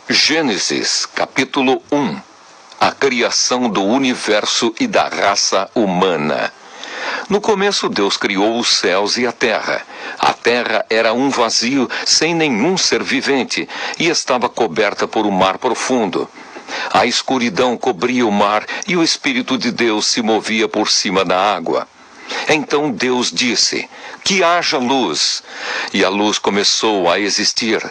Gênesis, capítulo 1. A criação do universo e da raça humana. No começo, Deus criou os céus e a terra. A terra era um vazio, sem nenhum ser vivente, e estava coberta por um mar profundo. A escuridão cobria o mar, e o Espírito de Deus se movia por cima da água. Então Deus disse: que haja luz. E a luz começou a existir.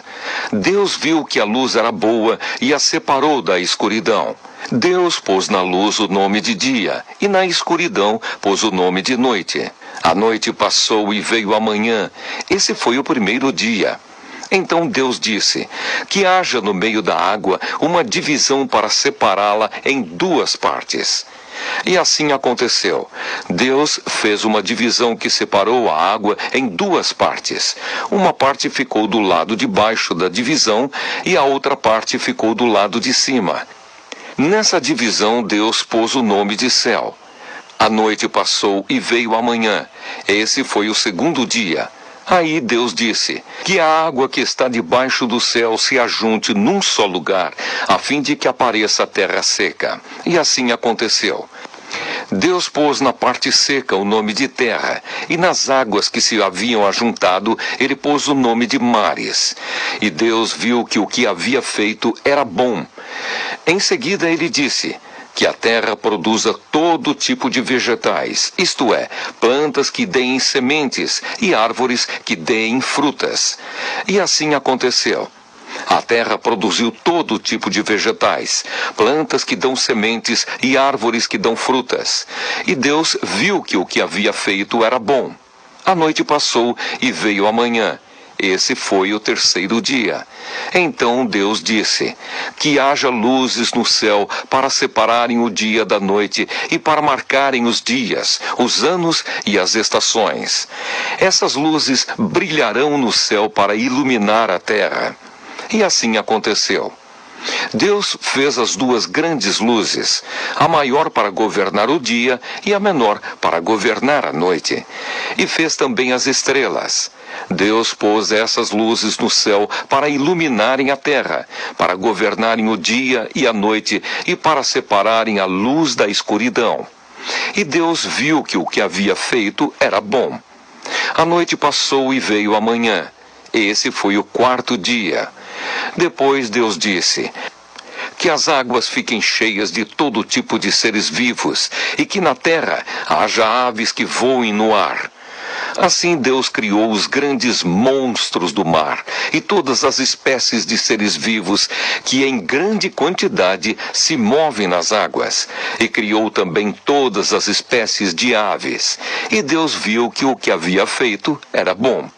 Deus viu que a luz era boa e a separou da escuridão. Deus pôs na luz o nome de dia, e na escuridão pôs o nome de noite. A noite passou e veio a manhã. Esse foi o primeiro dia. Então Deus disse: que haja no meio da água uma divisão para separá-la em duas partes. E assim aconteceu. Deus fez uma divisão que separou a água em duas partes. Uma parte ficou do lado de baixo da divisão e a outra parte ficou do lado de cima. Nessa divisão, Deus pôs o nome de céu. A noite passou e veio a manhã. Esse foi o segundo dia. Aí Deus disse: que a água que está debaixo do céu se ajunte num só lugar, a fim de que apareça a terra seca. E assim aconteceu. Deus pôs na parte seca o nome de terra, e nas águas que se haviam ajuntado, ele pôs o nome de mares. E Deus viu que o que havia feito era bom. Em seguida ele disse: que a terra produza todo tipo de vegetais, isto é, plantas que deem sementes e árvores que deem frutas. E assim aconteceu. A terra produziu todo tipo de vegetais, plantas que dão sementes e árvores que dão frutas. E Deus viu que o que havia feito era bom. A noite passou e veio a manhã. Esse foi o terceiro dia. Então Deus disse: que haja luzes no céu para separarem o dia da noite e para marcarem os dias, os anos e as estações. Essas luzes brilharão no céu para iluminar a terra. E assim aconteceu. Deus fez as duas grandes luzes, a maior para governar o dia e a menor para governar a noite. E fez também as estrelas. Deus pôs essas luzes no céu para iluminarem a terra, para governarem o dia e a noite e para separarem a luz da escuridão. E Deus viu que o que havia feito era bom. A noite passou e veio a manhã. Esse foi o quarto dia. Depois Deus disse: que as águas fiquem cheias de todo tipo de seres vivos, e que na terra haja aves que voem no ar. Assim Deus criou os grandes monstros do mar, e todas as espécies de seres vivos que em grande quantidade se movem nas águas, e criou também todas as espécies de aves. E Deus viu que o que havia feito era bom.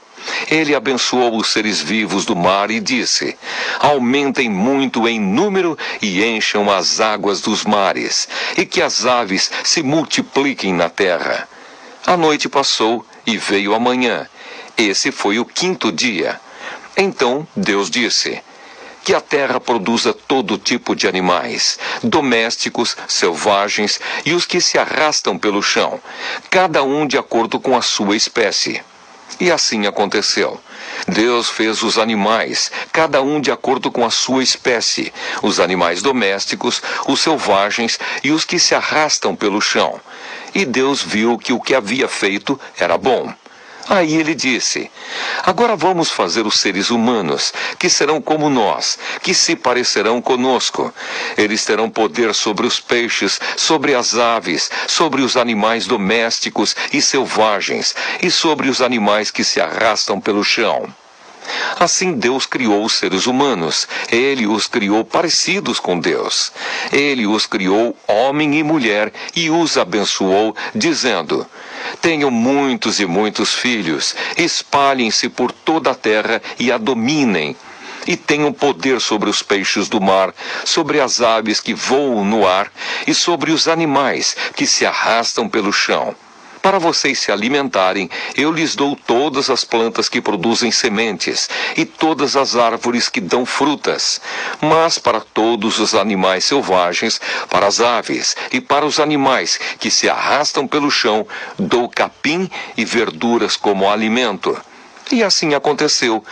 Ele abençoou os seres vivos do mar e disse: aumentem muito em número e encham as águas dos mares, e que as aves se multipliquem na terra. A noite passou e veio a manhã. Esse foi o quinto dia. Então Deus disse: que a terra produza todo tipo de animais, domésticos, selvagens e os que se arrastam pelo chão, cada um de acordo com a sua espécie. E assim aconteceu. Deus fez os animais, cada um de acordo com a sua espécie, os animais domésticos, os selvagens e os que se arrastam pelo chão. E Deus viu que o que havia feito era bom. Aí ele disse: agora vamos fazer os seres humanos, que serão como nós, que se parecerão conosco. Eles terão poder sobre os peixes, sobre as aves, sobre os animais domésticos e selvagens, e sobre os animais que se arrastam pelo chão. Assim Deus criou os seres humanos. Ele os criou parecidos com Deus. Ele os criou homem e mulher e os abençoou, dizendo: tenham muitos e muitos filhos, espalhem-se por toda a terra e a dominem. E tenham poder sobre os peixes do mar, sobre as aves que voam no ar e sobre os animais que se arrastam pelo chão. Para vocês se alimentarem, eu lhes dou todas as plantas que produzem sementes e todas as árvores que dão frutas. Mas para todos os animais selvagens, para as aves e para os animais que se arrastam pelo chão, dou capim e verduras como alimento. E assim aconteceu.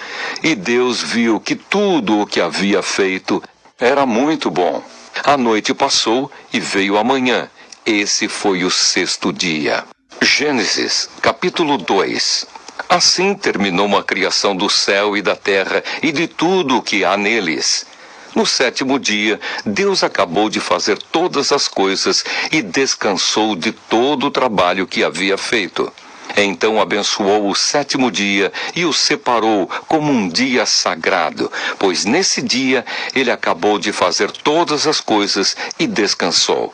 E Deus viu que tudo o que havia feito Era muito bom. A noite passou e veio a manhã. Esse foi o 6º dia. Gênesis, capítulo 2. Assim terminou a criação do céu e da terra e de tudo o que há neles. No 7º dia, Deus acabou de fazer todas as coisas e descansou de todo o trabalho que havia feito. Então abençoou o 7º dia e o separou como um dia sagrado, pois nesse dia ele acabou de fazer todas as coisas e descansou.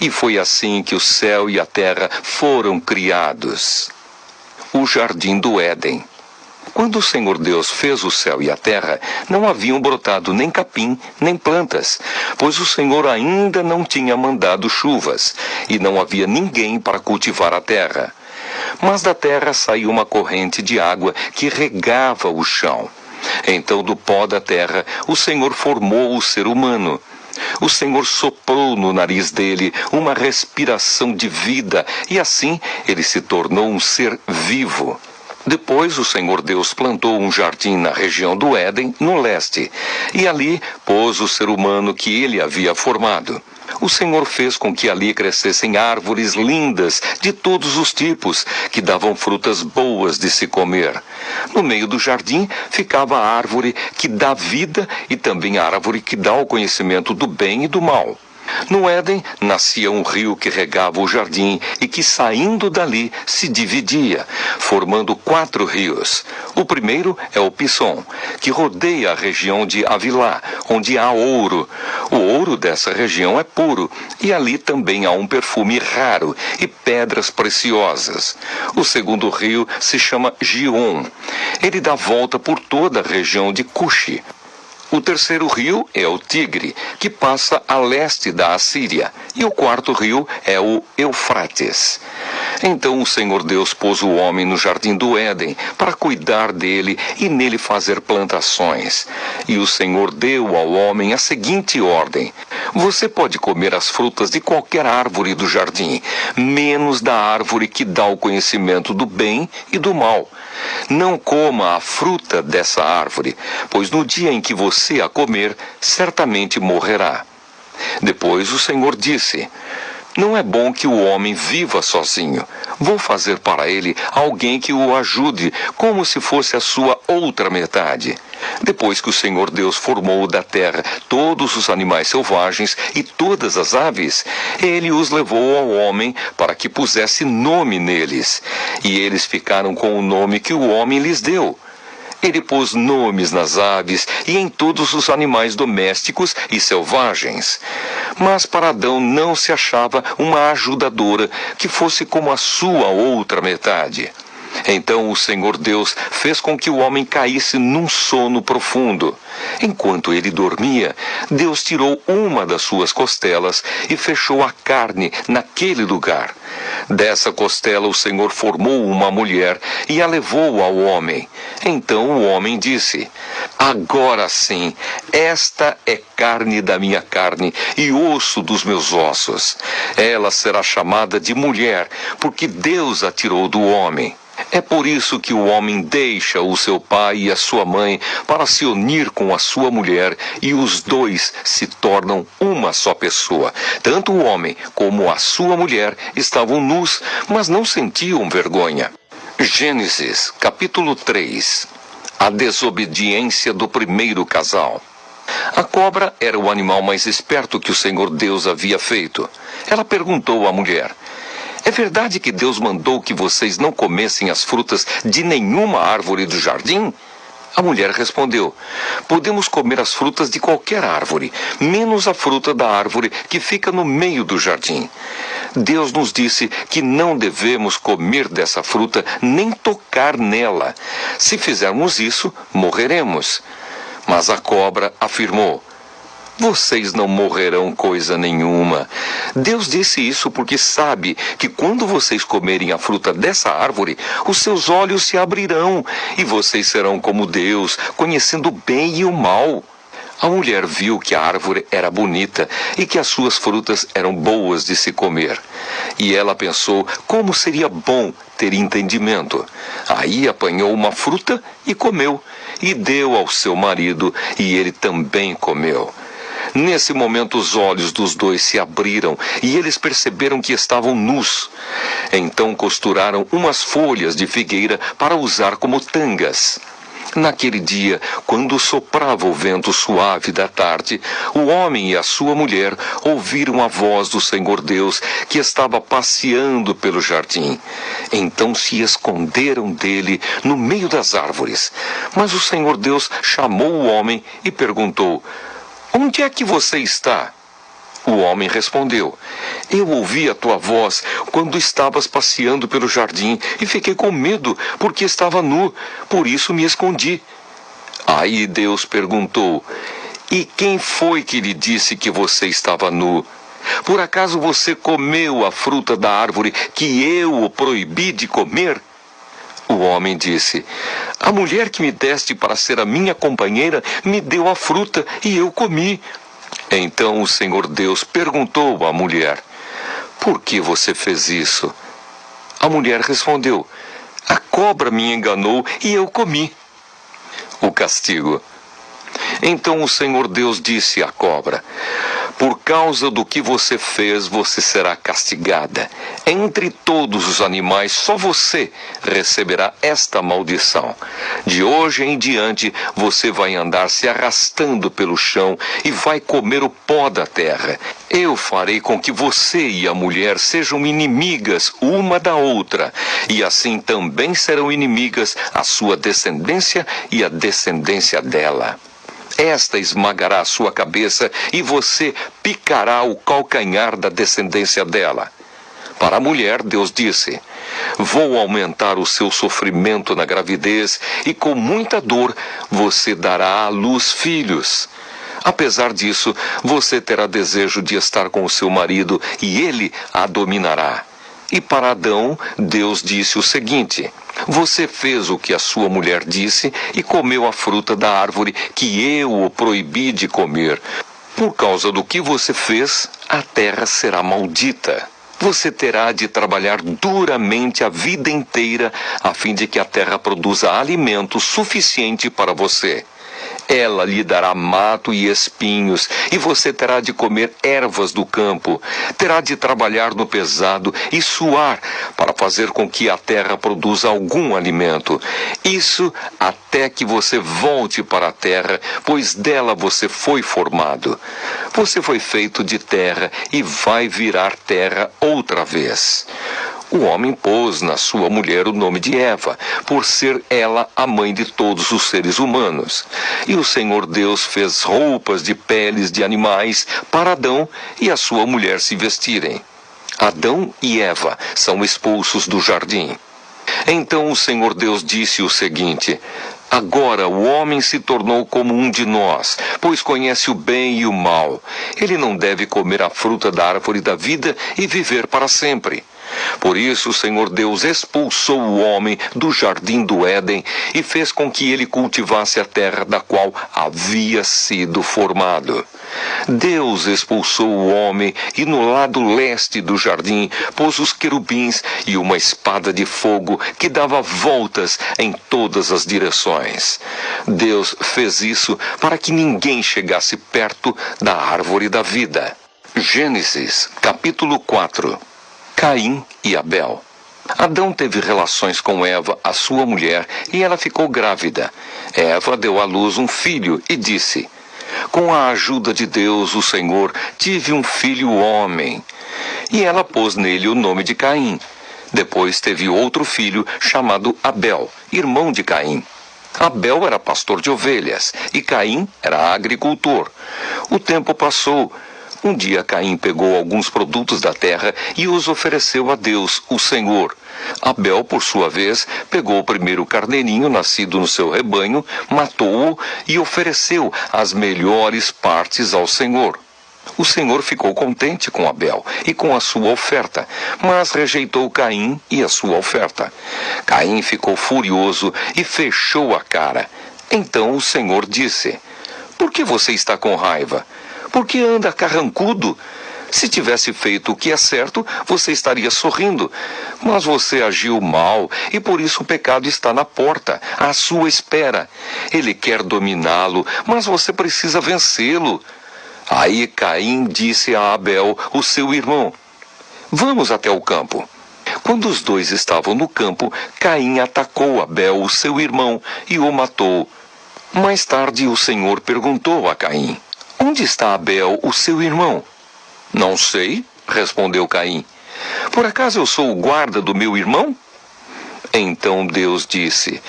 E foi assim que o céu e a terra foram criados. O jardim do Éden. Quando o Senhor Deus fez o céu e a terra, não haviam brotado nem capim, nem plantas, pois o Senhor ainda não tinha mandado chuvas, e não havia ninguém para cultivar a terra. Mas da terra saiu uma corrente de água que regava o chão. Então, do pó da terra, o Senhor formou o ser humano. O Senhor soprou no nariz dele uma respiração de vida, e assim ele se tornou um ser vivo. Depois o Senhor Deus plantou um jardim na região do Éden, no leste, e ali pôs o ser humano que ele havia formado. O Senhor fez com que ali crescessem árvores lindas de todos os tipos, que davam frutas boas de se comer. No meio do jardim ficava a árvore que dá vida e também a árvore que dá o conhecimento do bem e do mal. No Éden nascia um rio que regava o jardim e que, saindo dali, se dividia, formando 4 rios. O primeiro é o Pison, que rodeia a região de Havilá, onde há ouro. O ouro dessa região é puro, e ali também há um perfume raro e pedras preciosas. O segundo rio se chama Gion. Ele dá volta por toda a região de Cuxi. O terceiro rio é o Tigre, que passa a leste da Assíria, e o quarto rio é o Eufrates. Então o Senhor Deus pôs o homem no jardim do Éden para cuidar dele e nele fazer plantações. E o Senhor deu ao homem a seguinte ordem: você pode comer as frutas de qualquer árvore do jardim, menos da árvore que dá o conhecimento do bem e do mal. Não coma a fruta dessa árvore, pois no dia em que você a comer, certamente morrerá. Depois o Senhor disse: não é bom que o homem viva sozinho. Vou fazer para ele alguém que o ajude, como se fosse a sua outra metade. Depois que o Senhor Deus formou da terra todos os animais selvagens e todas as aves, ele os levou ao homem para que pusesse nome neles. E eles ficaram com o nome que o homem lhes deu. Ele pôs nomes nas aves e em todos os animais domésticos e selvagens. Mas para Adão não se achava uma ajudadora que fosse como a sua outra metade. Então o Senhor Deus fez com que o homem caísse num sono profundo. Enquanto ele dormia, Deus tirou uma das suas costelas e fechou a carne naquele lugar. Dessa costela o Senhor formou uma mulher e a levou ao homem. Então o homem disse: agora sim, esta é carne da minha carne e osso dos meus ossos. Ela será chamada de mulher, porque Deus a tirou do homem. É por isso que o homem deixa o seu pai e a sua mãe para se unir com a sua mulher, e os dois se tornam uma só pessoa. Tanto o homem como a sua mulher estavam nus, mas não sentiam vergonha. Gênesis, capítulo 3. A desobediência do primeiro casal. A cobra era o animal mais esperto que o Senhor Deus havia feito. Ela perguntou à mulher: é verdade que Deus mandou que vocês não comessem as frutas de nenhuma árvore do jardim? A mulher respondeu: podemos comer as frutas de qualquer árvore, menos a fruta da árvore que fica no meio do jardim. Deus nos disse que não devemos comer dessa fruta nem tocar nela. Se fizermos isso, morreremos. Mas a cobra afirmou: vocês não morrerão coisa nenhuma. Deus disse isso porque sabe que quando vocês comerem a fruta dessa árvore, os seus olhos se abrirão e vocês serão como Deus, conhecendo o bem e o mal. A mulher viu que a árvore era bonita e que as suas frutas eram boas de se comer. E ela pensou como seria bom ter entendimento. Aí apanhou uma fruta e comeu, e deu ao seu marido, e ele também comeu. Nesse momento os olhos dos dois se abriram e eles perceberam que estavam nus. Então costuraram umas folhas de figueira para usar como tangas. Naquele dia, quando soprava o vento suave da tarde, o homem e a sua mulher ouviram a voz do Senhor Deus, que estava passeando pelo jardim. Então se esconderam dele no meio das árvores. Mas o Senhor Deus chamou o homem e perguntou: "Onde é que você está?" O homem respondeu: "Eu ouvi a tua voz quando estavas passeando pelo jardim e fiquei com medo porque estava nu, por isso me escondi." Aí Deus perguntou: "E quem foi que lhe disse que você estava nu? Por acaso você comeu a fruta da árvore que eu o proibi de comer?" O homem disse: "A mulher que me deste para ser a minha companheira me deu a fruta e eu comi." Então o Senhor Deus perguntou à mulher: "Por que você fez isso?" A mulher respondeu: "A cobra me enganou e eu comi." O castigo. Então o Senhor Deus disse à cobra: "Por causa do que você fez, você será castigada. Entre todos os animais, só você receberá esta maldição. De hoje em diante, você vai andar se arrastando pelo chão e vai comer o pó da terra. Eu farei com que você e a mulher sejam inimigas uma da outra, e assim também serão inimigas a sua descendência e a descendência dela. Esta esmagará a sua cabeça e você picará o calcanhar da descendência dela." Para a mulher, Deus disse: "Vou aumentar o seu sofrimento na gravidez e com muita dor você dará à luz filhos. Apesar disso, você terá desejo de estar com o seu marido e ele a dominará." E para Adão, Deus disse o seguinte: "Você fez o que a sua mulher disse e comeu a fruta da árvore que eu o proibi de comer. Por causa do que você fez, a terra será maldita. Você terá de trabalhar duramente a vida inteira a fim de que a terra produza alimento suficiente para você. Ela lhe dará mato e espinhos, e você terá de comer ervas do campo. Terá de trabalhar no pesado e suar para fazer com que a terra produza algum alimento. Isso até que você volte para a terra, pois dela você foi formado. Você foi feito de terra e vai virar terra outra vez." O homem pôs na sua mulher o nome de Eva, por ser ela a mãe de todos os seres humanos. E o Senhor Deus fez roupas de peles de animais para Adão e a sua mulher se vestirem. Adão e Eva são expulsos do jardim. Então o Senhor Deus disse o seguinte: "Agora o homem se tornou como um de nós, pois conhece o bem e o mal. Ele não deve comer a fruta da árvore da vida e viver para sempre." Por isso o Senhor Deus expulsou o homem do jardim do Éden e fez com que ele cultivasse a terra da qual havia sido formado. Deus expulsou o homem e no lado leste do jardim pôs os querubins e uma espada de fogo que dava voltas em todas as direções. Deus fez isso para que ninguém chegasse perto da árvore da vida. Gênesis, capítulo 4. Caim e Abel. Adão teve relações com Eva, a sua mulher, e ela ficou grávida. Eva deu à luz um filho e disse: "Com a ajuda de Deus, o Senhor, tive um filho homem." E ela pôs nele o nome de Caim. Depois teve outro filho chamado Abel, irmão de Caim. Abel era pastor de ovelhas e Caim era agricultor. O tempo passou. Um dia Caim pegou alguns produtos da terra e os ofereceu a Deus, o Senhor. Abel, por sua vez, pegou o primeiro carneirinho nascido no seu rebanho, matou-o e ofereceu as melhores partes ao Senhor. O Senhor ficou contente com Abel e com a sua oferta, mas rejeitou Caim e a sua oferta. Caim ficou furioso e fechou a cara. Então o Senhor disse: "Por que você está com raiva? Por que anda carrancudo? Se tivesse feito o que é certo, você estaria sorrindo. Mas você agiu mal e por isso o pecado está na porta, à sua espera. Ele quer dominá-lo, mas você precisa vencê-lo. Aí Caim disse a Abel, o seu irmão: vamos até o campo. Quando os dois estavam no campo, Caim atacou Abel, o seu irmão, e o matou. Mais tarde o Senhor perguntou a Caim: onde está Abel, o seu irmão? Não sei, respondeu Caim. Por acaso eu sou o guarda do meu irmão? Então Deus disse: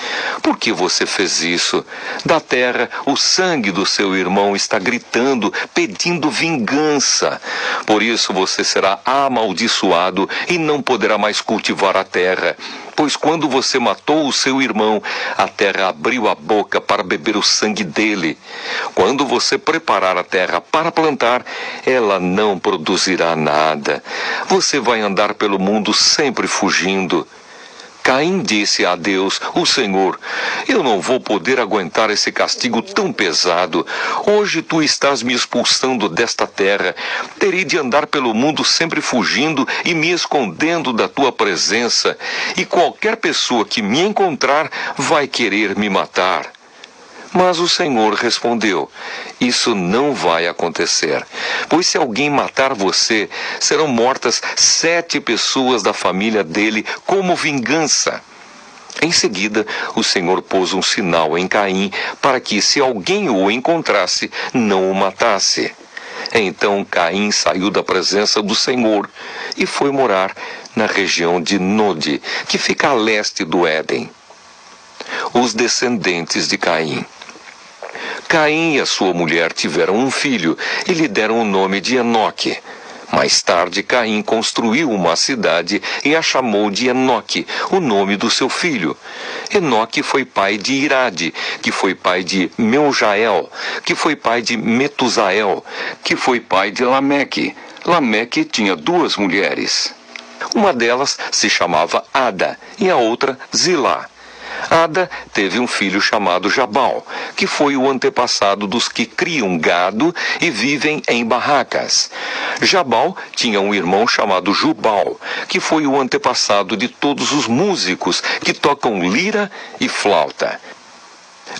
por que você fez isso? Da terra, o sangue do seu irmão está gritando, pedindo vingança. Por isso você será amaldiçoado e não poderá mais cultivar a terra. Pois quando você matou o seu irmão, a terra abriu a boca para beber o sangue dele. Quando você preparar a terra para plantar, ela não produzirá nada. Você vai andar pelo mundo sempre fugindo. Caim disse a Deus, o Senhor: eu não vou poder aguentar esse castigo tão pesado. Hoje tu estás me expulsando desta terra. Terei de andar pelo mundo sempre fugindo e me escondendo da tua presença. E qualquer pessoa que me encontrar vai querer me matar. Mas o Senhor respondeu: isso não vai acontecer, pois se alguém matar você, serão mortas 7 pessoas da família dele como vingança. Em seguida, o Senhor pôs um sinal em Caim para que, se alguém o encontrasse, não o matasse. Então Caim saiu da presença do Senhor e foi morar na região de Nod, que fica a leste do Éden. Os descendentes de Caim. Caim e a sua mulher tiveram um filho e lhe deram o nome de Enoque. Mais tarde, Caim construiu uma cidade e a chamou de Enoque, o nome do seu filho. Enoque foi pai de Irade, que foi pai de Meujael, que foi pai de Metusael, que foi pai de Lameque. Lameque tinha 2 mulheres. Uma delas se chamava Ada e a outra Zilá. Ada teve um filho chamado Jabal, que foi o antepassado dos que criam gado e vivem em barracas. Jabal tinha um irmão chamado Jubal, que foi o antepassado de todos os músicos que tocam lira e flauta.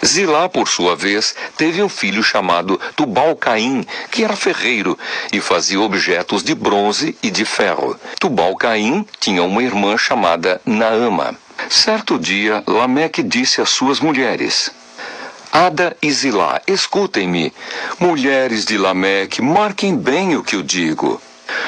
Zilá, por sua vez, teve um filho chamado Tubal-Caim, que era ferreiro e fazia objetos de bronze e de ferro. Tubal-Caim tinha uma irmã chamada Naama. Certo dia, Lameque disse às suas mulheres: Ada e Zilá, escutem-me. Mulheres de Lameque, marquem bem o que eu digo.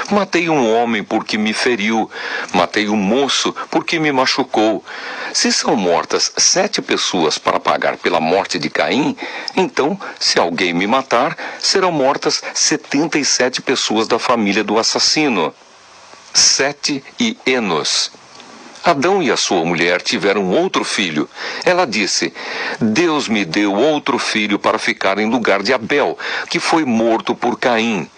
Matei um homem porque me feriu. Matei um moço porque me machucou. Se são mortas 7 pessoas para pagar pela morte de Caim, então, se alguém me matar, serão mortas 77 pessoas da família do assassino. Sete e Enos. Adão e a sua mulher tiveram outro filho. Ela disse: Deus me deu outro filho para ficar em lugar de Abel, que foi morto por Caim.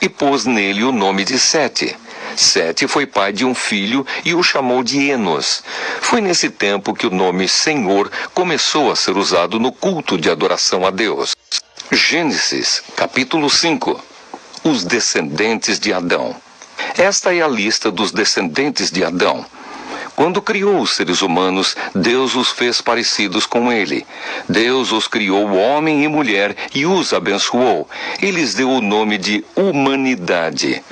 E pôs nele o nome de Sete. Sete foi pai de um filho e o chamou de Enos. Foi nesse tempo que o nome Senhor começou a ser usado no culto de adoração a Deus. Gênesis, capítulo 5. Os descendentes de Adão. Esta é a lista dos descendentes de Adão. Quando criou os seres humanos, Deus os fez parecidos com ele. Deus os criou homem e mulher e os abençoou. E lhes deu o nome de humanidade.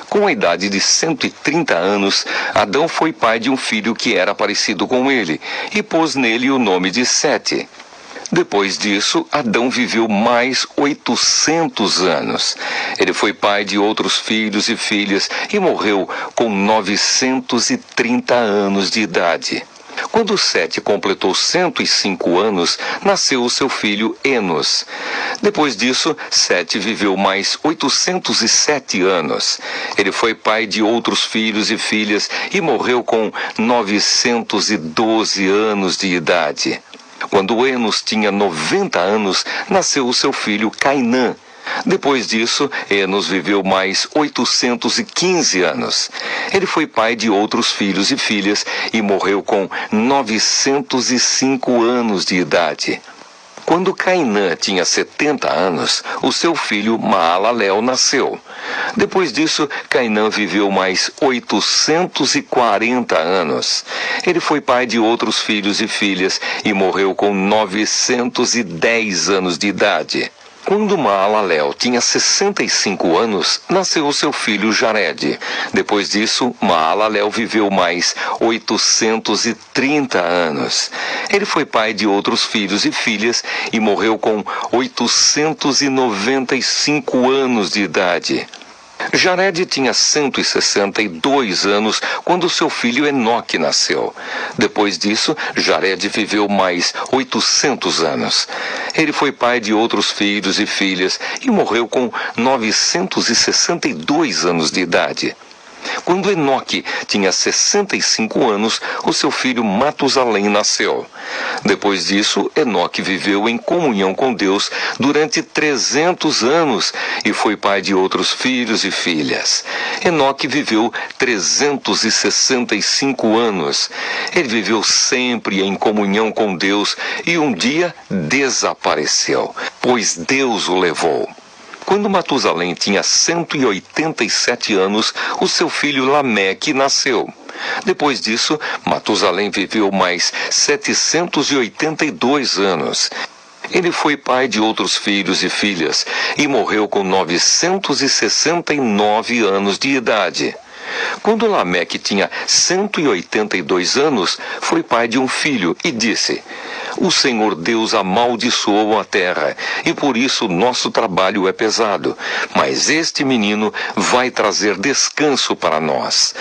Com a idade de 130 anos, Adão foi pai de um filho que era parecido com ele, e pôs nele o nome de Sete. Depois disso, Adão viveu mais 800 anos. Ele foi pai de outros filhos e filhas e morreu com 930 anos de idade. Quando Sete completou 105 anos, nasceu o seu filho Enos. Depois disso, Sete viveu mais 807 anos. Ele foi pai de outros filhos e filhas e morreu com 912 anos de idade. Quando Enos tinha 90 anos, nasceu o seu filho Cainã. Depois disso, Enos viveu mais 815 anos. Ele foi pai de outros filhos e filhas e morreu com 905 anos de idade. Quando Cainã tinha 70 anos, o seu filho Maalalel nasceu. Depois disso, Cainã viveu mais 840 anos. Ele foi pai de outros filhos e filhas e morreu com 910 anos de idade. Quando Maalalel tinha 65 anos, nasceu seu filho Jared. Depois disso, Maalalel viveu mais 830 anos. Ele foi pai de outros filhos e filhas e morreu com 895 anos de idade. Jared tinha 162 anos quando seu filho Enoque nasceu. Depois disso, Jared viveu mais 800 anos. Ele foi pai de outros filhos e filhas e morreu com 962 anos de idade. Quando Enoque tinha 65 anos, o seu filho Matusalém nasceu. Depois disso, Enoque viveu em comunhão com Deus durante 300 anos e foi pai de outros filhos e filhas. Enoque viveu 365 anos. Ele viveu sempre em comunhão com Deus e um dia desapareceu, pois Deus o levou. Quando Matusalém tinha 187 anos, o seu filho Lameque nasceu. Depois disso, Matusalém viveu mais 782 anos. Ele foi pai de outros filhos e filhas e morreu com 969 anos de idade. Quando Lameque tinha 182 anos, foi pai de um filho e disse: "O Senhor Deus amaldiçoou a terra, e por isso nosso trabalho é pesado. Mas este menino vai trazer descanso para nós."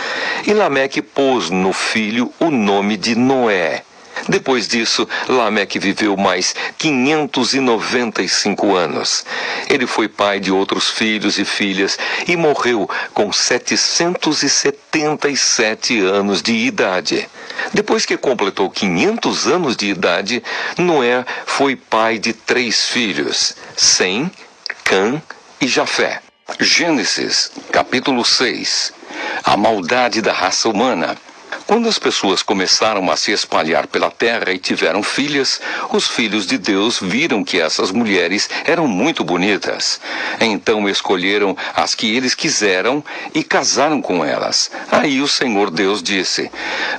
E Lameque pôs no filho o nome de Noé. Depois disso, Lameque viveu mais 595 anos. Ele foi pai de outros filhos e filhas e morreu com 777 anos de idade. Depois que completou 500 anos de idade, Noé foi pai de 3 filhos, Sem, Cã e Jafé. Gênesis, capítulo 6. A maldade da raça humana. Quando as pessoas começaram a se espalhar pela terra e tiveram filhas, os filhos de Deus viram que essas mulheres eram muito bonitas. Então escolheram as que eles quiseram e casaram com elas. Aí o Senhor Deus disse: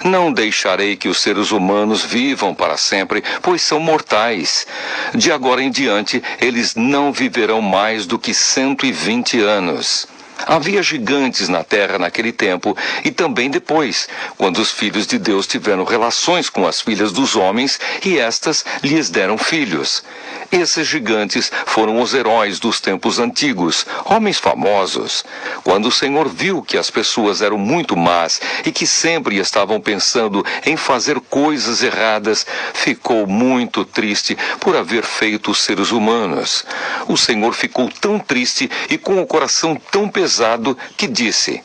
"Não deixarei que os seres humanos vivam para sempre, pois são mortais. De agora em diante, eles não viverão mais do que 120 anos. Havia gigantes na terra naquele tempo e também depois, quando os filhos de Deus tiveram relações com as filhas dos homens e estas lhes deram filhos. Esses gigantes foram os heróis dos tempos antigos, homens famosos. Quando o Senhor viu que as pessoas eram muito más e que sempre estavam pensando em fazer coisas erradas, ficou muito triste por haver feito os seres humanos. O Senhor ficou tão triste e com o coração tão pesado que disse: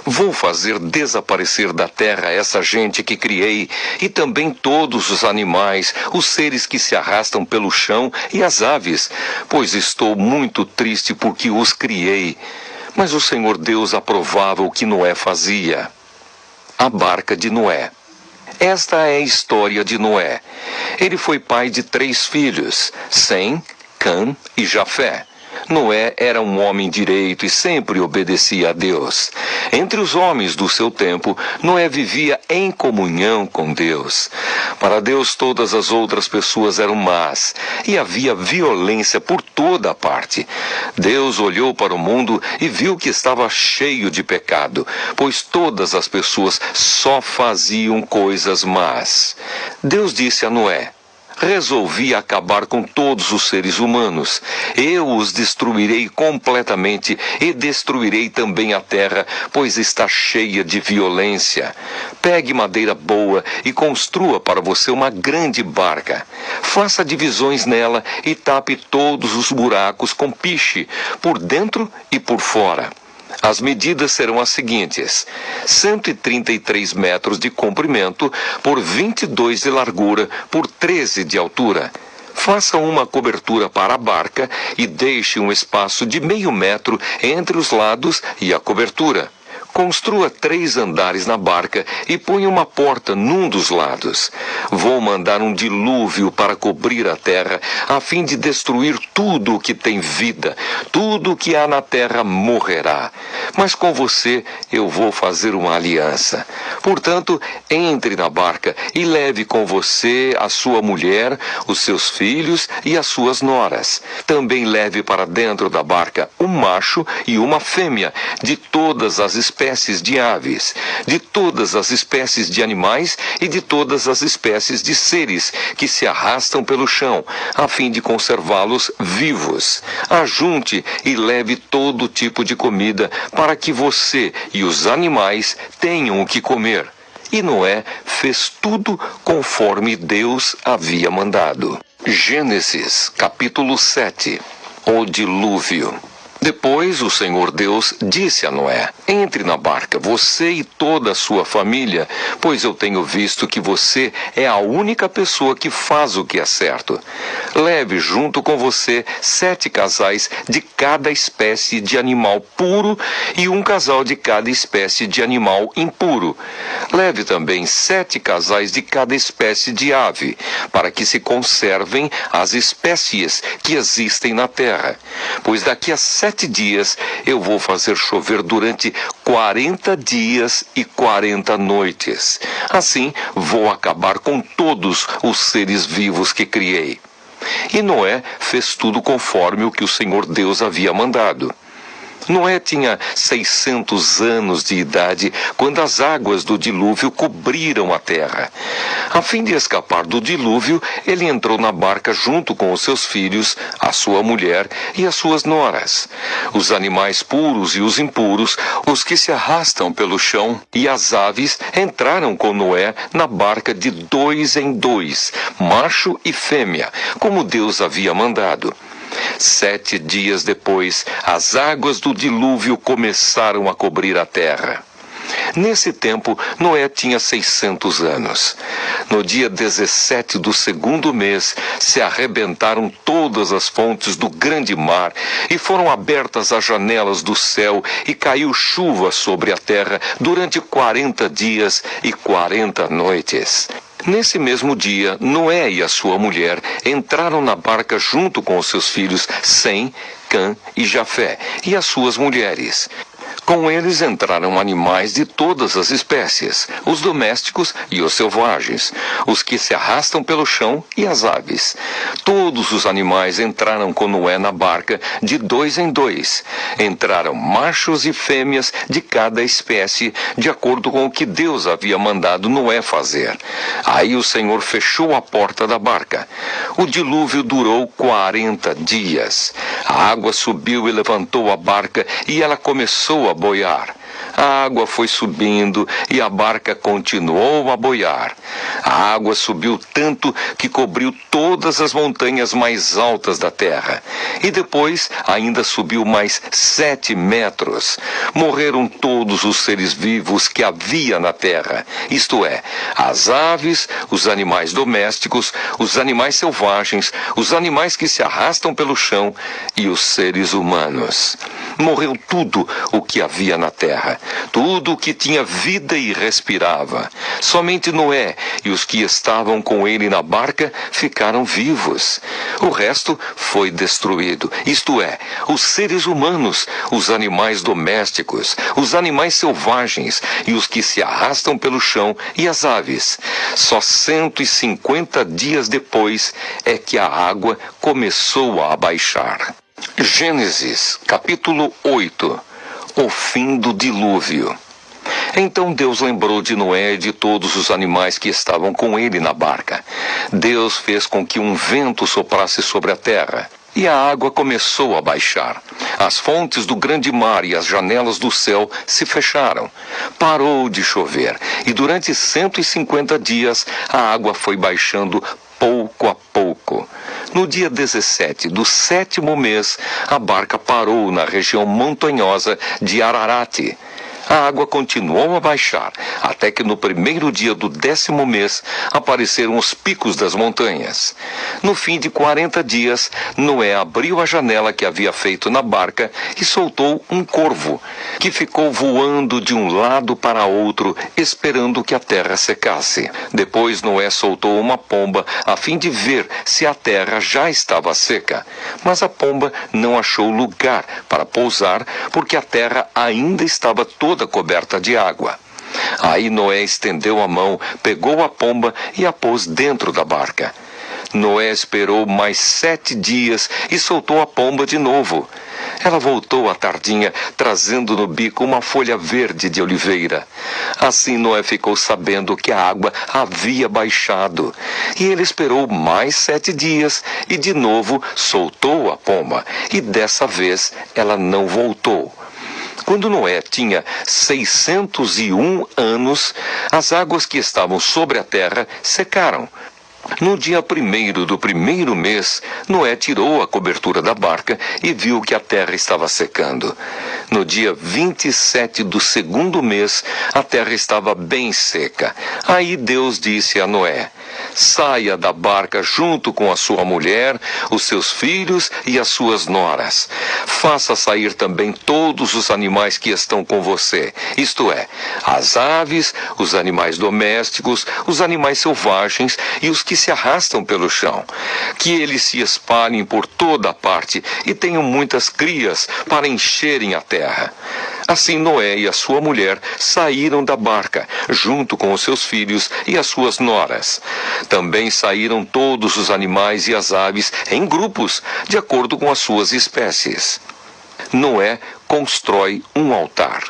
"Vou fazer desaparecer da terra essa gente que criei, e também todos os animais, os seres que se arrastam pelo chão e as aves, pois estou muito triste porque os criei." Mas o Senhor Deus aprovava o que Noé fazia. A barca de Noé. Esta é a história de Noé. Ele foi pai de 3 filhos, Sem, Cã e Jafé. Noé era um homem direito e sempre obedecia a Deus. Entre os homens do seu tempo, Noé vivia em comunhão com Deus. Para Deus, todas as outras pessoas eram más e havia violência por toda a parte. Deus olhou para o mundo e viu que estava cheio de pecado, pois todas as pessoas só faziam coisas más. Deus disse a Noé: "Resolvi acabar com todos os seres humanos. Eu os destruirei completamente e destruirei também a terra, pois está cheia de violência. Pegue madeira boa e construa para você uma grande barca. Faça divisões nela e tape todos os buracos com piche, por dentro e por fora. As medidas serão as seguintes: 133 metros de comprimento por 22 de largura por 13 de altura. Faça uma cobertura para a barca e deixe um espaço de meio metro entre os lados e a cobertura. Construa 3 andares na barca e ponha uma porta num dos lados. Vou mandar um dilúvio para cobrir a terra, a fim de destruir tudo o que tem vida. Tudo o que há na terra morrerá. Mas com você eu vou fazer uma aliança. Portanto, entre na barca e leve com você a sua mulher, os seus filhos e as suas noras. Também leve para dentro da barca um macho e uma fêmea, de todas as espécies de aves, de todas as espécies de animais e de todas as espécies de seres que se arrastam pelo chão, a fim de conservá-los vivos. Ajunte e leve todo tipo de comida para que você e os animais tenham o que comer. E Noé fez tudo conforme Deus havia mandado. Gênesis, capítulo 7. O dilúvio. Depois o Senhor Deus disse a Noé: entre na barca, você e toda a sua família, pois eu tenho visto que você é a única pessoa que faz o que é certo. Leve junto com você 7 casais de cada espécie de animal puro e um casal de cada espécie de animal impuro. Leve também 7 casais de cada espécie de ave, para que se conservem as espécies que existem na terra. Pois daqui a 7 dias eu vou fazer chover durante 40 dias e 40 noites. Assim vou acabar com todos os seres vivos que criei. E Noé fez tudo conforme o que o Senhor Deus havia mandado. Noé tinha 600 anos de idade quando as águas do dilúvio cobriram a terra. A fim de escapar do dilúvio, ele entrou na barca junto com os seus filhos, a sua mulher e as suas noras. Os animais puros e os impuros, os que se arrastam pelo chão, e as aves entraram com Noé na barca de 2 em 2, macho e fêmea, como Deus havia mandado. 7 dias depois, as águas do dilúvio começaram a cobrir a terra. Nesse tempo, Noé tinha 600 anos. No dia 17 do 2º mês, se arrebentaram todas as fontes do grande mar e foram abertas as janelas do céu e caiu chuva sobre a terra durante 40 dias e 40 noites. Nesse mesmo dia, Noé e a sua mulher entraram na barca junto com os seus filhos Sem, Cã e Jafé e as suas mulheres. Com eles entraram animais de todas as espécies, os domésticos e os selvagens, os que se arrastam pelo chão e as aves. Todos os animais entraram com Noé na barca de 2 em 2. Entraram machos e fêmeas de cada espécie, de acordo com o que Deus havia mandado Noé fazer. Aí o Senhor fechou a porta da barca. O dilúvio durou 40 dias. A água subiu e levantou a barca e ela começou a boiar. A água foi subindo e a barca continuou a boiar. A água subiu tanto que cobriu todas as montanhas mais altas da terra. E depois ainda subiu mais 7 metros. Morreram todos os seres vivos que havia na terra, isto é, as aves, os animais domésticos, os animais selvagens, os animais que se arrastam pelo chão e os seres humanos. Morreu tudo o que havia na terra, tudo o que tinha vida e respirava. Somente Noé e os que estavam com ele na barca ficaram vivos. O resto foi destruído, isto é, os seres humanos, os animais domésticos, os animais selvagens e os que se arrastam pelo chão e as aves. Só 150 dias depois é que a água começou a abaixar. Gênesis, capítulo 8. O fim do dilúvio. Então Deus lembrou de Noé e de todos os animais que estavam com ele na barca. Deus fez com que um vento soprasse sobre a terra, e a água começou a baixar. As fontes do grande mar e as janelas do céu se fecharam. Parou de chover, e durante 150 dias a água foi baixando pouco a pouco. No dia 17 do 7º mês, a barca parou na região montanhosa de Ararate. A água continuou a baixar, até que no primeiro dia do 10º mês apareceram os picos das montanhas. No fim de 40 dias, Noé abriu a janela que havia feito na barca e soltou um corvo, que ficou voando de um lado para outro, esperando que a terra secasse. Depois Noé soltou uma pomba a fim de ver se a terra já estava seca. Mas a pomba não achou lugar para pousar, porque a terra ainda estava toda coberta de água. Aí Noé estendeu a mão, pegou a pomba e a pôs dentro da barca. Noé esperou mais 7 dias e soltou a pomba de novo. Ela voltou à tardinha, trazendo no bico uma folha verde de oliveira. Assim Noé ficou sabendo que a água havia baixado. E ele esperou mais 7 dias e de novo soltou a pomba. E dessa vez ela não voltou. Quando Noé tinha 601 anos, as águas que estavam sobre a terra secaram. No dia 1º do primeiro mês, Noé tirou a cobertura da barca e viu que a terra estava secando. No dia 27 do 2º mês, a terra estava bem seca. Aí Deus disse a Noé: saia da barca junto com a sua mulher, os seus filhos e as suas noras. Faça sair também todos os animais que estão com você, isto é, as aves, os animais domésticos, os animais selvagens e os que se arrastam pelo chão. Que eles se espalhem por toda a parte e tenham muitas crias para encherem a terra. Assim Noé e a sua mulher saíram da barca, junto com os seus filhos e as suas noras. Também saíram todos os animais e as aves em grupos, de acordo com as suas espécies. Noé constrói um altar.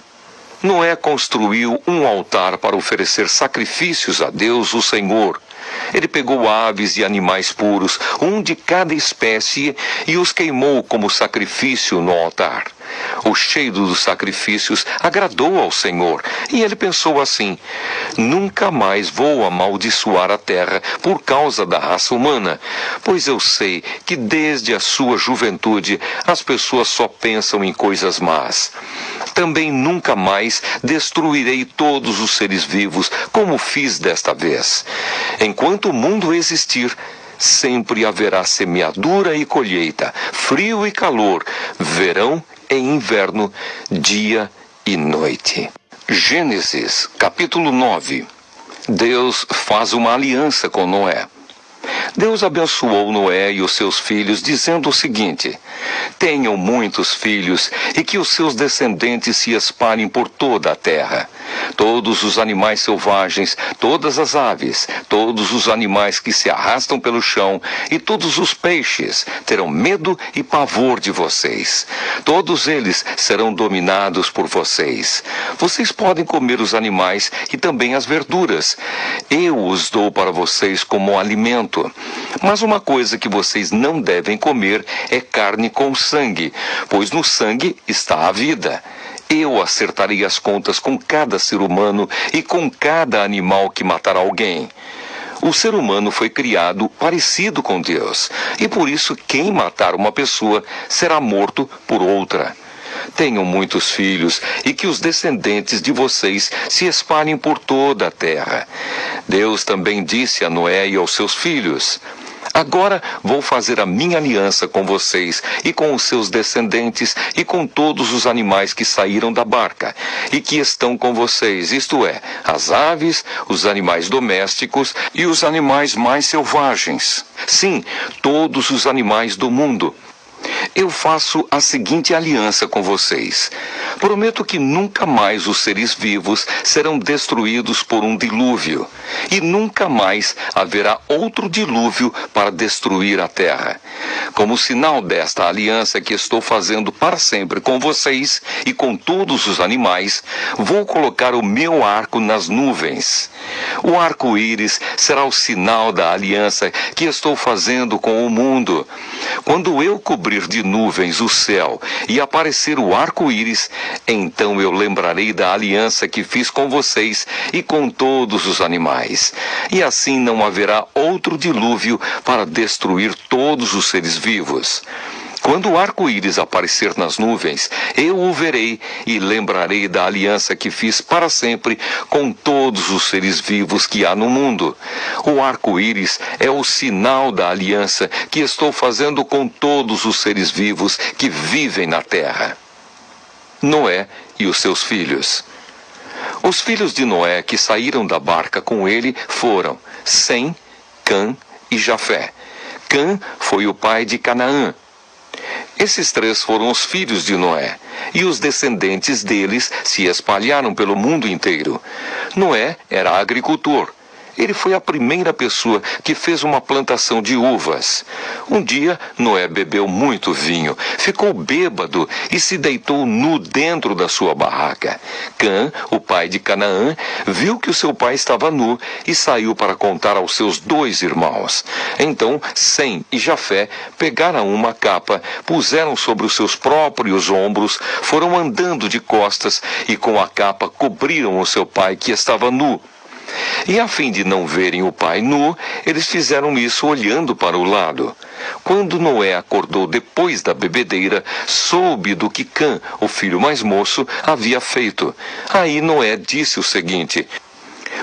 Noé construiu um altar para oferecer sacrifícios a Deus, o Senhor. Ele pegou aves e animais puros, um de cada espécie, e os queimou como sacrifício no altar. O cheiro dos sacrifícios agradou ao Senhor, e ele pensou assim: nunca mais vou amaldiçoar a terra por causa da raça humana, pois eu sei que desde a sua juventude as pessoas só pensam em coisas más. Também nunca mais destruirei todos os seres vivos, como fiz desta vez. Enquanto o mundo existir, sempre haverá semeadura e colheita, frio e calor, verão e inverno, dia e noite. Gênesis, capítulo 9. Deus faz uma aliança com Noé. Deus abençoou Noé e os seus filhos, dizendo o seguinte: tenham muitos filhos e que os seus descendentes se espalhem por toda a terra. Todos os animais selvagens, todas as aves, todos os animais que se arrastam pelo chão e todos os peixes terão medo e pavor de vocês. Todos eles serão dominados por vocês. Vocês podem comer os animais e também as verduras. Eu os dou para vocês como alimento. Mas uma coisa que vocês não devem comer é carne com sangue, pois no sangue está a vida. Eu acertarei as contas com cada ser humano e com cada animal que matar alguém. O ser humano foi criado parecido com Deus, e por isso quem matar uma pessoa será morto por outra. Tenham muitos filhos e que os descendentes de vocês se espalhem por toda a terra. Deus também disse a Noé e aos seus filhos: agora vou fazer a minha aliança com vocês e com os seus descendentes e com todos os animais que saíram da barca e que estão com vocês, isto é, as aves, os animais domésticos e os animais mais selvagens. Sim, todos os animais do mundo. Eu faço a seguinte aliança com vocês. Prometo que nunca mais os seres vivos serão destruídos por um dilúvio, e nunca mais haverá outro dilúvio para destruir a terra. Como sinal desta aliança que estou fazendo para sempre com vocês e com todos os animais, vou colocar o meu arco nas nuvens. O arco-íris será o sinal da aliança que estou fazendo com o mundo. Quando eu cobrir de nuvens o céu e aparecer o arco-íris, então eu lembrarei da aliança que fiz com vocês e com todos os animais. E assim não haverá outro dilúvio para destruir todos os seres vivos. Quando o arco-íris aparecer nas nuvens, eu o verei e lembrarei da aliança que fiz para sempre com todos os seres vivos que há no mundo. O arco-íris é o sinal da aliança que estou fazendo com todos os seres vivos que vivem na terra. Noé e os seus filhos. Os filhos de Noé que saíram da barca com ele foram Sem, Cã e Jafé. Cã foi o pai de Canaã. Esses três foram os filhos de Noé, e os descendentes deles se espalharam pelo mundo inteiro. Noé era agricultor. Ele foi a primeira pessoa que fez uma plantação de uvas. Um dia, Noé bebeu muito vinho, ficou bêbado e se deitou nu dentro da sua barraca. Cã, o pai de Canaã, viu que o seu pai estava nu e saiu para contar aos seus 2 irmãos. Então, Sem e Jafé pegaram uma capa, puseram sobre os seus próprios ombros, foram andando de costas e com a capa cobriram o seu pai que estava nu. E a fim de não verem o pai nu, eles fizeram isso olhando para o lado. Quando Noé acordou depois da bebedeira, soube do que Cã, o filho mais moço, havia feito. Aí Noé disse o seguinte: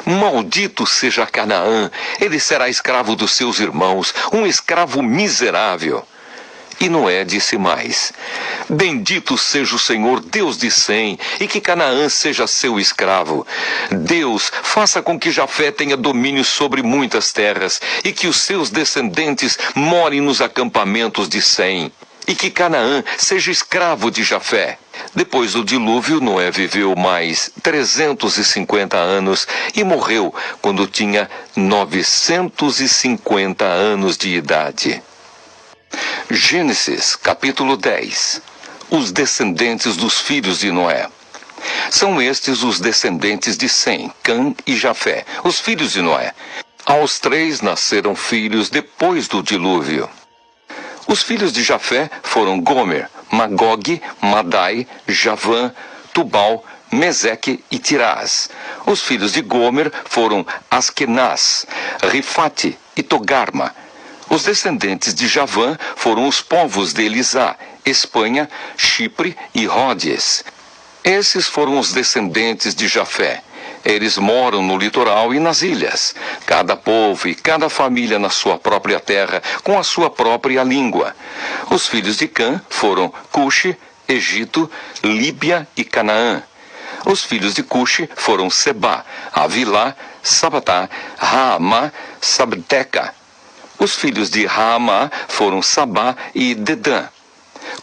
Maldito seja Canaã, ele será escravo dos seus irmãos, um escravo miserável. E Noé disse mais: Bendito seja o Senhor, Deus de Sem, e que Canaã seja seu escravo. Deus, faça com que Jafé tenha domínio sobre muitas terras, e que os seus descendentes morem nos acampamentos de Sem, e que Canaã seja escravo de Jafé. Depois do dilúvio, Noé viveu mais 350 anos e morreu quando tinha 950 anos de idade. Gênesis, capítulo 10. Os descendentes dos filhos de Noé. São estes os descendentes de Sem, Cã e Jafé, os filhos de Noé. Aos 3 nasceram filhos depois do dilúvio. Os filhos de Jafé foram Gomer, Magog, Madai, Javã, Tubal, Meseque e Tirás. Os filhos de Gomer foram Askenaz, Rifate e Togarma. Os descendentes de Javã foram os povos de Elisá, Espanha, Chipre e Rhodes. Esses foram os descendentes de Jafé. Eles moram no litoral e nas ilhas, cada povo e cada família na sua própria terra, com a sua própria língua. Os filhos de Cã foram Cuxi, Egito, Líbia e Canaã. Os filhos de Cuxi foram Sebá, Avilá, Sabatá, Raamá, Sabteca. Os filhos de Raamá foram Sabá e Dedã.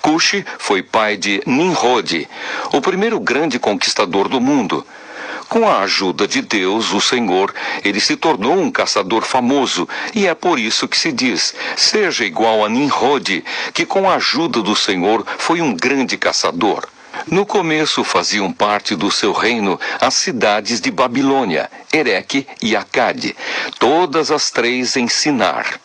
Cuxi foi pai de Nimrode, o primeiro grande conquistador do mundo. Com a ajuda de Deus, o Senhor, ele se tornou um caçador famoso, e é por isso que se diz: seja igual a Nimrode, que com a ajuda do Senhor foi um grande caçador. No começo faziam parte do seu reino as cidades de Babilônia, Ereque e Acade, todas as 3 em Sinar.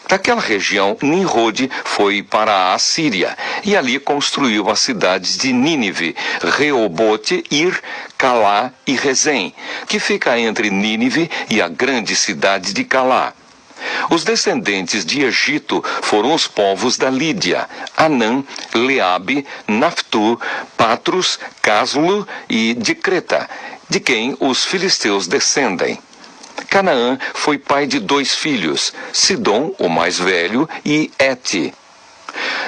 Daquela região, Nimrode foi para a Assíria e ali construiu as cidades de Nínive, Reobote, Ir, Calá e Rezém, que fica entre Nínive e a grande cidade de Calá. Os descendentes de Egito foram os povos da Lídia, Anã, Leabe, Naftu, Patros, Caslu e de Creta, de quem os filisteus descendem. Canaã foi pai de 2 filhos, Sidom, o mais velho, e Ete.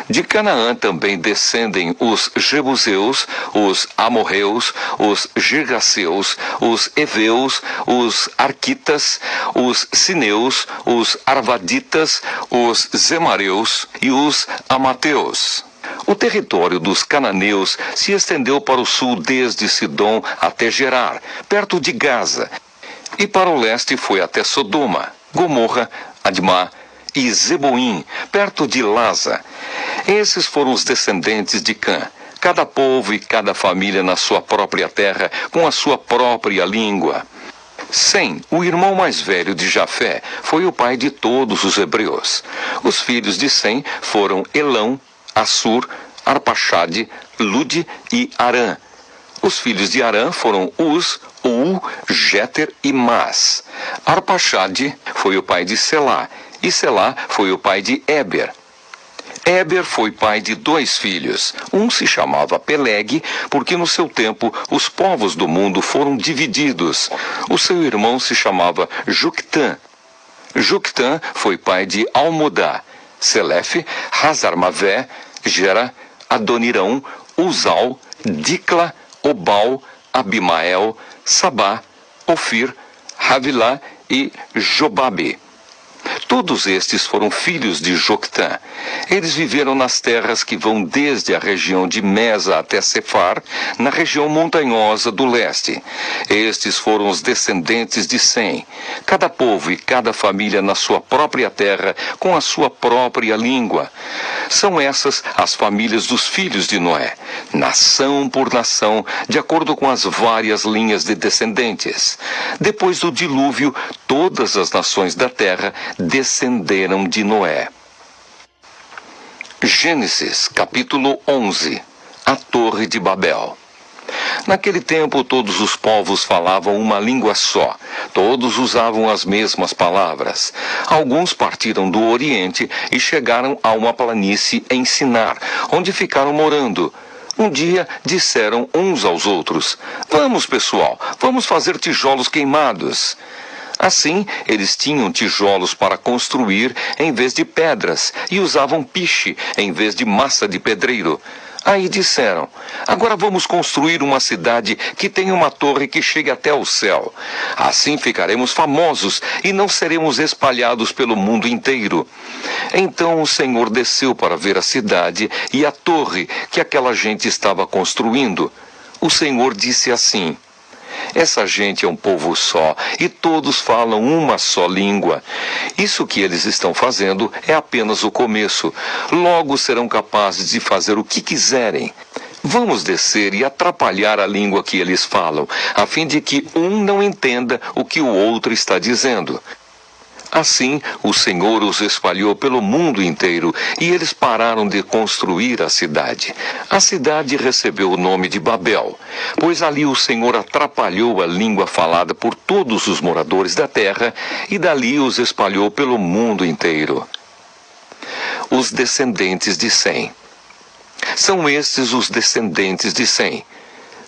De Canaã também descendem os Jebuseus, os Amorreus, os Girgaceus, os Eveus, os Arquitas, os Sineus, os Arvaditas, os Zemareus e os Amateus. O território dos cananeus se estendeu para o sul desde Sidom até Gerar, perto de Gaza, e para o leste foi até Sodoma, Gomorra, Admá e Zeboim, perto de Laza. Esses foram os descendentes de Cã, cada povo e cada família na sua própria terra, com a sua própria língua. Sem, o irmão mais velho de Jafé, foi o pai de todos os hebreus. Os filhos de Sem foram Elão, Assur, Arpaxade, Lude e Arã. Os filhos de Arã foram Uz, Ul, Jéter e Mas. Arpaxade foi o pai de Selá, e Selá foi o pai de Éber. Éber foi pai de 2 filhos. Um se chamava Peleg, porque no seu tempo os povos do mundo foram divididos. O seu irmão se chamava Juctã. Juctã foi pai de Almodá, Selefe, Hazarmavé, Gera, Adonirão, Uzal, Dicla, Obal, Abimael, Sabá, Ofir, Havilá e Jobabe. Todos estes foram filhos de Joctã. Eles viveram nas terras que vão desde a região de Mesa até Sefar, na região montanhosa do leste. Estes foram os descendentes de Sem, cada povo e cada família na sua própria terra, com a sua própria língua. São essas as famílias dos filhos de Noé, nação por nação, de acordo com as várias linhas de descendentes. Depois do dilúvio, todas as nações da terra descenderam de Noé. Gênesis, capítulo 11. A Torre de Babel. Naquele tempo, todos os povos falavam uma língua só. Todos usavam as mesmas palavras. Alguns partiram do Oriente e chegaram a uma planície em Sinar, onde ficaram morando. Um dia disseram uns aos outros: "Vamos, pessoal, vamos fazer tijolos queimados." Assim, eles tinham tijolos para construir em vez de pedras e usavam piche em vez de massa de pedreiro. Aí disseram: "Agora vamos construir uma cidade que tenha uma torre que chegue até o céu. Assim ficaremos famosos e não seremos espalhados pelo mundo inteiro." Então o Senhor desceu para ver a cidade e a torre que aquela gente estava construindo. O Senhor disse assim: "Essa gente é um povo só, e todos falam uma só língua. Isso que eles estão fazendo é apenas o começo. Logo serão capazes de fazer o que quiserem. Vamos descer e atrapalhar a língua que eles falam, a fim de que um não entenda o que o outro está dizendo." Assim, o Senhor os espalhou pelo mundo inteiro e eles pararam de construir a cidade. A cidade recebeu o nome de Babel, pois ali o Senhor atrapalhou a língua falada por todos os moradores da terra e dali os espalhou pelo mundo inteiro. Os descendentes de Sem. São estes os descendentes de Sem.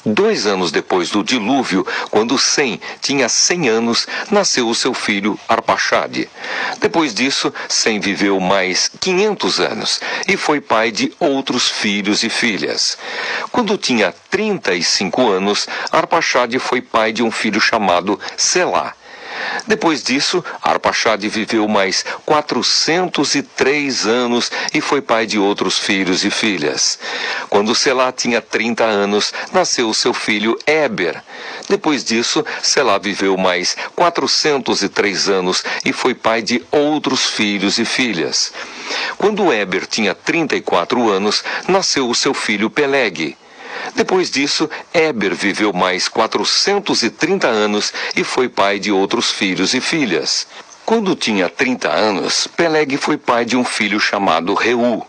2 anos depois do dilúvio, quando Sem tinha 100 anos, nasceu o seu filho Arpaxade. Depois disso, Sem viveu mais 500 anos e foi pai de outros filhos e filhas. Quando tinha 35 anos, Arpaxade foi pai de um filho chamado Selá. Depois disso, Arpaxade viveu mais 403 anos e foi pai de outros filhos e filhas. Quando Selá tinha 30 anos, nasceu seu filho Éber. Depois disso, Selá viveu mais 403 anos e foi pai de outros filhos e filhas. Quando Éber tinha 34 anos, nasceu o seu filho Peleg. Depois disso, Éber viveu mais 430 anos e foi pai de outros filhos e filhas. Quando tinha 30 anos, Peleg foi pai de um filho chamado Reu.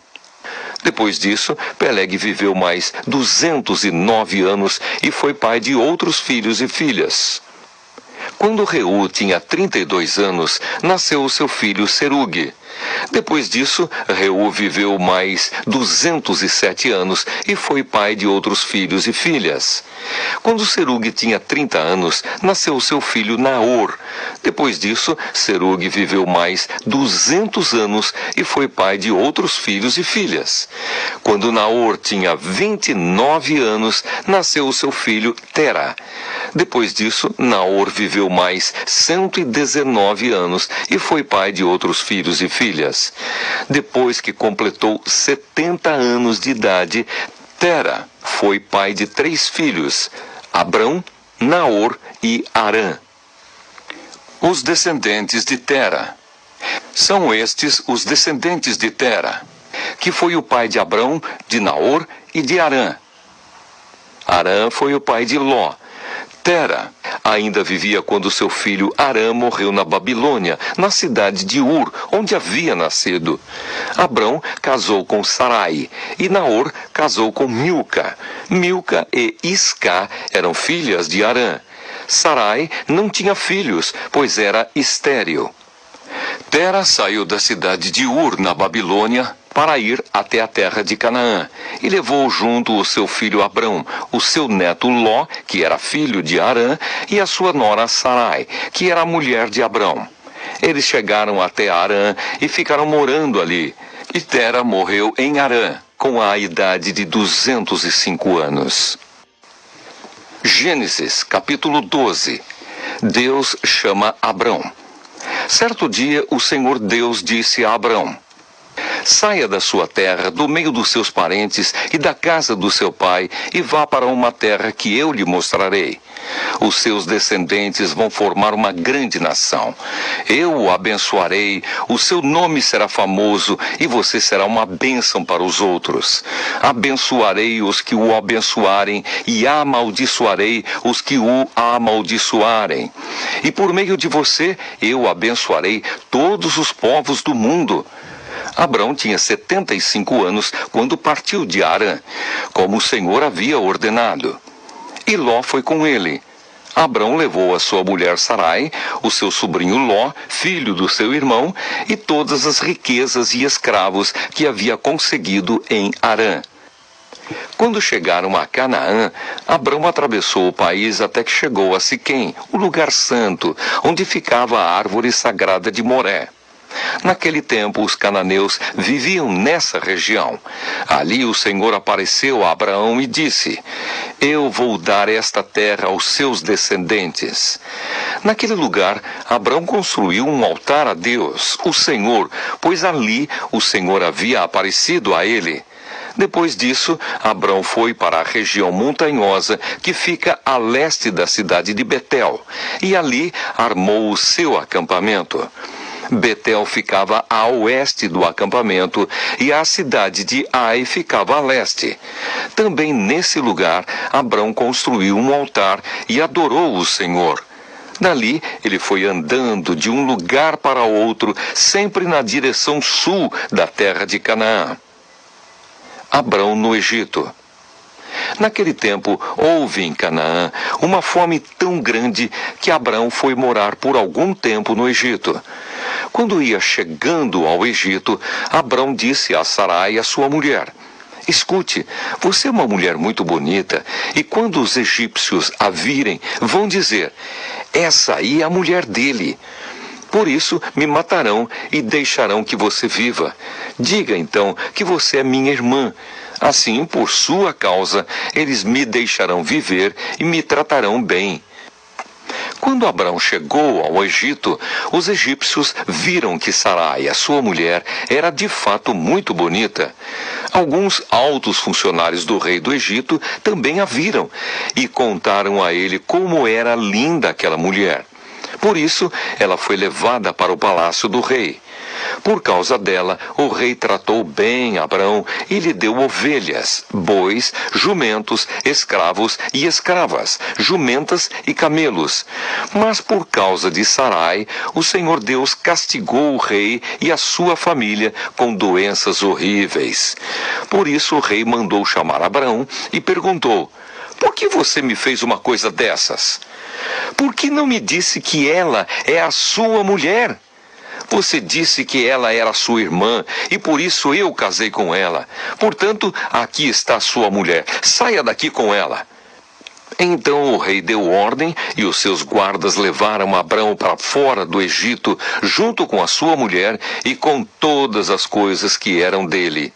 Depois disso, Peleg viveu mais 209 anos e foi pai de outros filhos e filhas. Quando Reu tinha 32 anos, nasceu o seu filho Serugue. Depois disso, Reu viveu mais 207 anos e foi pai de outros filhos e filhas. Quando Serugue tinha 30 anos, nasceu o seu filho Naor. Depois disso, Serugue viveu mais 200 anos e foi pai de outros filhos e filhas. Quando Naor tinha 29 anos, nasceu o seu filho Tera. Depois disso, Naor viveu mais 119 anos e foi pai de outros filhos e filhas. Depois que completou 70 anos de idade, Tera foi pai de 3 filhos, Abrão, Naor e Harã. Os descendentes de Tera. São estes os descendentes de Tera, que foi o pai de Abrão, de Naor e de Harã. Harã foi o pai de Ló. Tera ainda vivia quando seu filho Harã morreu na Babilônia, na cidade de Ur, onde havia nascido. Abrão casou com Sarai e Naor casou com Milca. Milca e Isca eram filhas de Harã. Sarai não tinha filhos, pois era estéril. Tera saiu da cidade de Ur, na Babilônia, para ir até a terra de Canaã, e levou junto o seu filho Abrão, o seu neto Ló, que era filho de Harã, e a sua nora Sarai, que era a mulher de Abrão. Eles chegaram até Harã e ficaram morando ali. E Tera morreu em Harã, com a idade de 205 anos. Gênesis, capítulo 12. Deus chama Abrão. Certo dia, o Senhor Deus disse a Abrão: saia da sua terra, do meio dos seus parentes e da casa do seu pai, e vá para uma terra que eu lhe mostrarei. Os seus descendentes vão formar uma grande nação. Eu o abençoarei, o seu nome será famoso, e você será uma bênção para os outros. Abençoarei os que o abençoarem, e amaldiçoarei os que o amaldiçoarem. E por meio de você, eu abençoarei todos os povos do mundo. Abrão tinha 75 anos quando partiu de Harã, como o Senhor havia ordenado. E Ló foi com ele. Abrão levou a sua mulher Sarai, o seu sobrinho Ló, filho do seu irmão, e todas as riquezas e escravos que havia conseguido em Harã. Quando chegaram a Canaã, Abrão atravessou o país até que chegou a Siquém, o lugar santo, onde ficava a árvore sagrada de Moré. Naquele tempo, os cananeus viviam nessa região. Ali o Senhor apareceu a Abraão e disse: eu vou dar esta terra aos seus descendentes. Naquele lugar, Abrão construiu um altar a Deus, o Senhor, pois ali o Senhor havia aparecido a ele. Depois disso, Abrão foi para a região montanhosa que fica a leste da cidade de Betel, e ali armou o seu acampamento. Betel ficava a oeste do acampamento e a cidade de Ai ficava a leste. Também nesse lugar, Abrão construiu um altar e adorou o Senhor. Dali, ele foi andando de um lugar para outro, sempre na direção sul da terra de Canaã. Abrão no Egito. Naquele tempo, houve em Canaã uma fome tão grande que Abrão foi morar por algum tempo no Egito. Quando ia chegando ao Egito, Abrão disse a Sarai, a sua mulher: escute, você é uma mulher muito bonita, e quando os egípcios a virem, vão dizer: essa aí é a mulher dele. Por isso me matarão e deixarão que você viva. Diga então que você é minha irmã. Assim, por sua causa, eles me deixarão viver e me tratarão bem. Quando Abrão chegou ao Egito, os egípcios viram que Sarai, a sua mulher, era de fato muito bonita. Alguns altos funcionários do rei do Egito também a viram e contaram a ele como era linda aquela mulher. Por isso, ela foi levada para o palácio do rei. Por causa dela, o rei tratou bem Abrão e lhe deu ovelhas, bois, jumentos, escravos e escravas, jumentas e camelos. Mas por causa de Sarai, o Senhor Deus castigou o rei e a sua família com doenças horríveis. Por isso o rei mandou chamar Abrão e perguntou: por que você me fez uma coisa dessas? Por que não me disse que ela é a sua mulher? Você disse que ela era sua irmã, e por isso eu casei com ela. Portanto, aqui está a sua mulher. Saia daqui com ela. Então o rei deu ordem, e os seus guardas levaram Abrão para fora do Egito, junto com a sua mulher e com todas as coisas que eram dele.